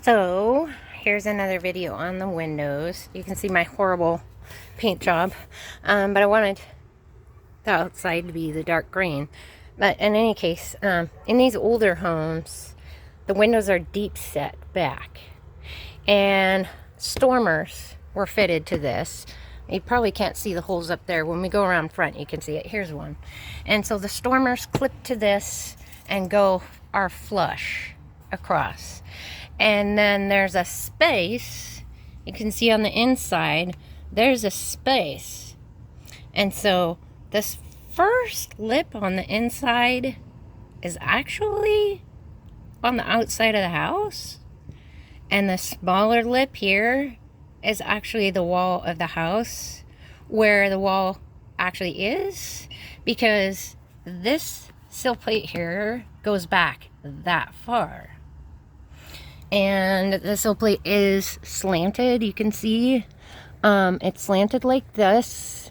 So here's another video on the windows. You can see my horrible paint job, but I wanted the outside to be the dark green. But in any case, in these older homes, the windows are deep set back, and stormers were fitted to this. You probably can't see the holes up there. When we go around front, you can see it. Here's one. And so the stormers clip to this and are flush across. And then there's a space. You can see on the inside, there's a space. And so this first lip on the inside is actually on the outside of the house. And the smaller lip here is actually the wall of the house where the wall actually is, because this sill plate here goes back that far. And the sill plate is slanted. You can see it's slanted like this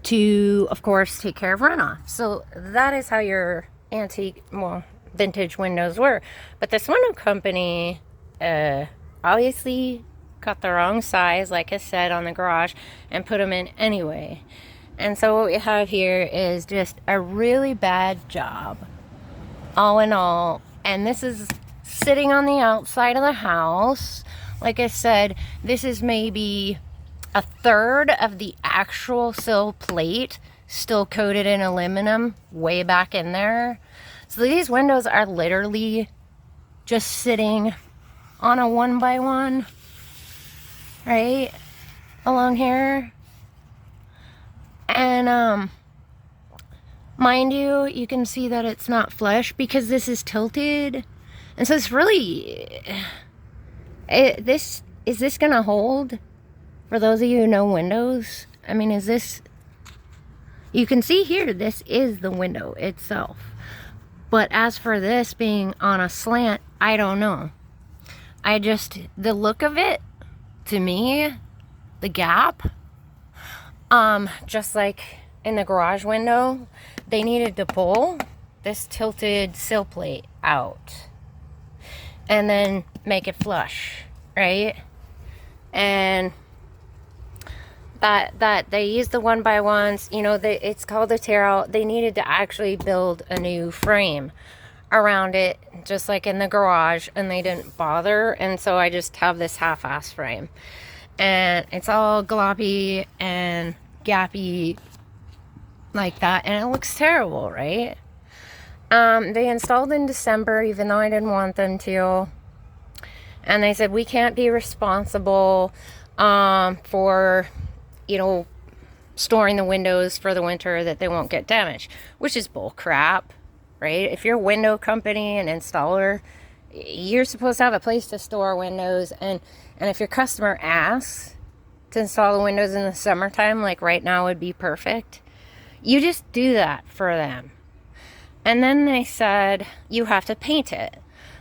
to, of course, take care of runoff. So that is how your vintage windows were. But this window company obviously cut the wrong size, like I said, on the garage and put them in anyway. And so what we have here is just a really bad job, all in all. And this is sitting on the outside of the house. Like I said, this is maybe a third of the actual sill plate still coated in aluminum way back in there. So these windows are literally just sitting on a 1x1, right, along here. And mind you, you can see that it's not flush because this is tilted. And so it's really, is this gonna hold? For those of you who know windows, I mean, is this, you can see here, this is the window itself. But as for this being on a slant, I don't know. The look of it, to me, the gap, just like in the garage window, they needed to pull this tilted sill plate out and then make it flush, right? And that they used the 1x1s, you know, it's called a tear out. They needed to actually build a new frame around it, just like in the garage, and they didn't bother. And so I just have this half-ass frame, and it's all gloppy and gappy like that, and it looks terrible, right? They installed in December, even though I didn't want them to, and they said we can't be responsible for, you know, storing the windows for the winter, that they won't get damaged, which is bull crap, right? If you're a window company and installer, you're supposed to have a place to store windows, and if your customer asks to install the windows in the summertime, like right now would be perfect, you just do that for them. And then they said you have to paint it.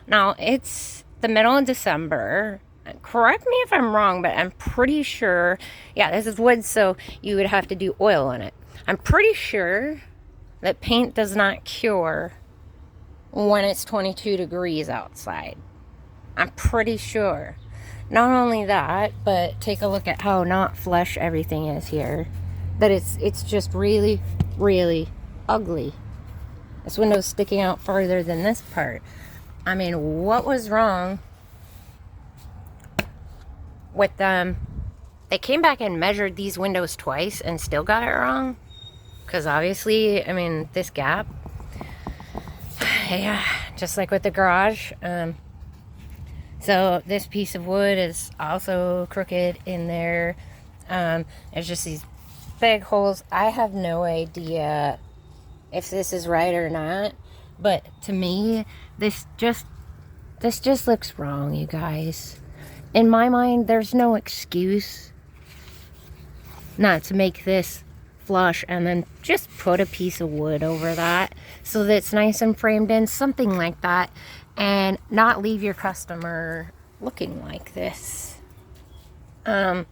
Now it's the middle of December. Correct me if I'm wrong, but I'm pretty sure, yeah, this is wood, so you would have to do oil on it. I'm pretty sure that paint does not cure when it's 22 degrees outside. I'm pretty sure. Not only that, but take a look at how not flush everything is here. That it's just really, really ugly. This window's sticking out farther than this part. I mean, what was wrong with them? They came back and measured these windows twice and still got it wrong. Because obviously, I mean, this gap, yeah, just like with the garage. So this piece of wood is also crooked in there. There's just these big holes. I have no idea if this is right or not, but to me, this just looks wrong, you guys. In my mind, there's no excuse not to make this flush and then just put a piece of wood over that so that it's nice and framed in, something like that, and not leave your customer looking like this. I'm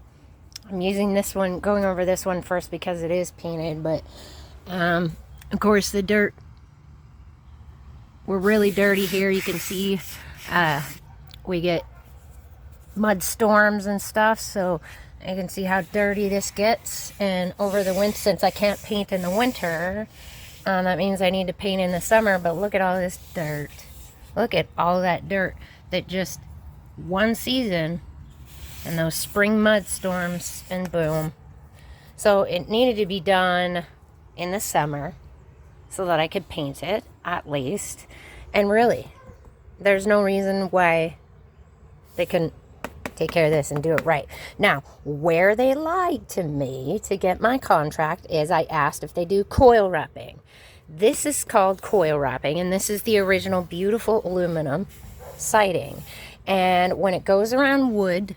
using this one, going over this one first because it is painted, but of course the dirt, we're really dirty here. You can see we get mud storms and stuff, so you can see how dirty this gets. And over the winter, since I can't paint in the winter, that means I need to paint in the summer. But look at all this dirt. Look at all that dirt that just one season and those spring mud storms, and boom. So it needed to be done in the summer so that I could paint it at least. And really, there's no reason why they couldn't take care of this and do it right. Now, where they lied to me to get my contract is I asked if they do coil wrapping. This is called coil wrapping, and this is the original beautiful aluminum siding. And when it goes around wood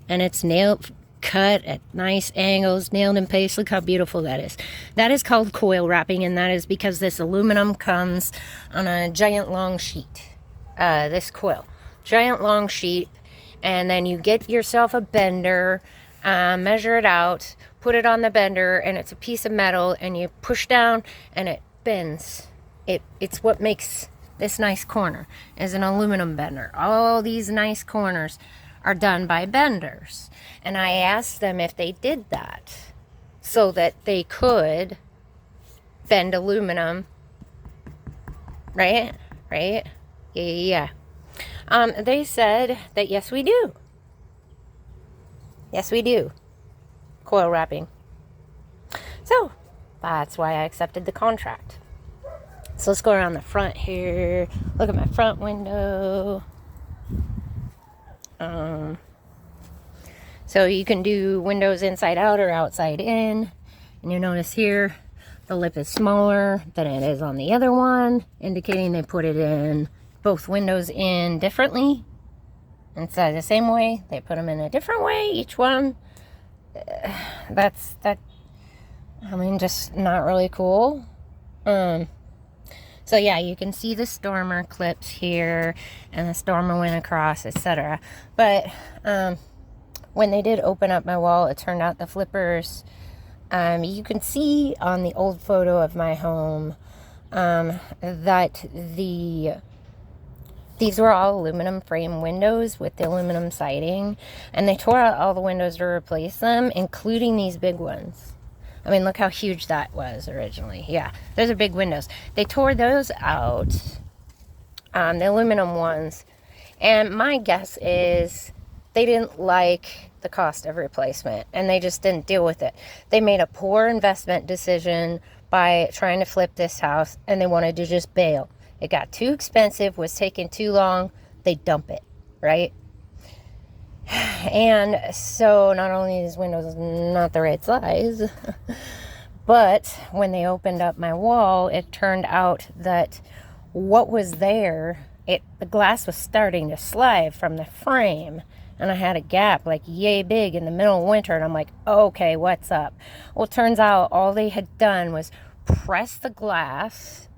and it's nailed, cut at nice angles, nailed in paste, look how beautiful that is. That is called coil wrapping, and that is because this aluminum comes on a giant long sheet. This coil, giant long sheet, and then you get yourself a bender, measure it out, put it on the bender, and it's a piece of metal, and you push down and it bends. It's what makes this nice corner, is an aluminum bender. All these nice corners are done by benders. And I asked them if they did that so that they could bend aluminum. Right? Yeah. They said that yes, we do. Yes, we do. Coil wrapping. So, that's why I accepted the contract. So let's go around the front here. Look at my front window. So you can do windows inside out or outside in. And you notice here, the lip is smaller than it is on the other one, indicating they put it in both windows in differently. Inside the same way, they put them in a different way, each one. Just not really cool. So yeah, you can see the stormer clips here, and the stormer went across, etc. But when they did open up my wall, it turned out the flippers, you can see on the old photo of my home that these were all aluminum frame windows with the aluminum siding, and they tore out all the windows to replace them, including these big ones. I mean, look how huge that was originally. Yeah, those are big windows. They tore those out, the aluminum ones, and my guess is they didn't like the cost of replacement, and they just didn't deal with it. They made a poor investment decision by trying to flip this house, and they wanted to just bail. It got too expensive, was taking too long, they dump it, right? And so not only is windows not the right size, but when they opened up my wall, it turned out that what was there, the glass was starting to slide from the frame, and I had a gap like yay big in the middle of winter, and I'm like, okay, what's up? Well, it turns out all they had done was press the glass,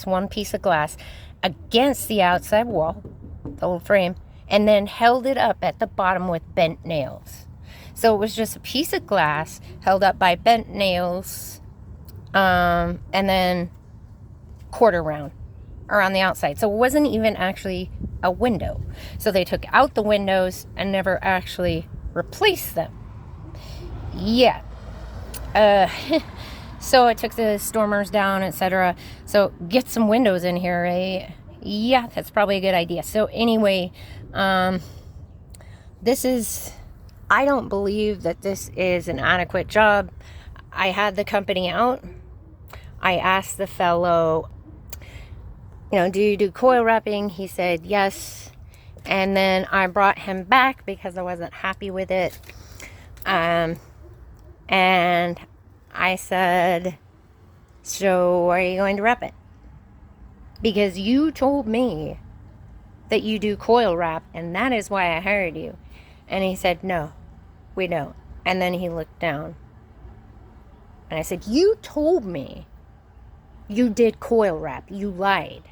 one piece of glass, against the outside wall, the little frame, and then held it up at the bottom with bent nails. So it was just a piece of glass held up by bent nails, and then quarter round around the outside. So it wasn't even actually a window. So they took out the windows and never actually replaced them. Yeah. So I took the stormers down, etc. So get some windows in here, right? Yeah, that's probably a good idea. So anyway, I don't believe that this is an adequate job. I had the company out. I asked the fellow, do you do coil wrapping? He said yes. And then I brought him back because I wasn't happy with it. And I said, so are you going to wrap it? Because you told me that you do coil wrap, and that is why I hired you. And he said, no, we don't. And then he looked down. And I said, you told me you did coil wrap. You lied.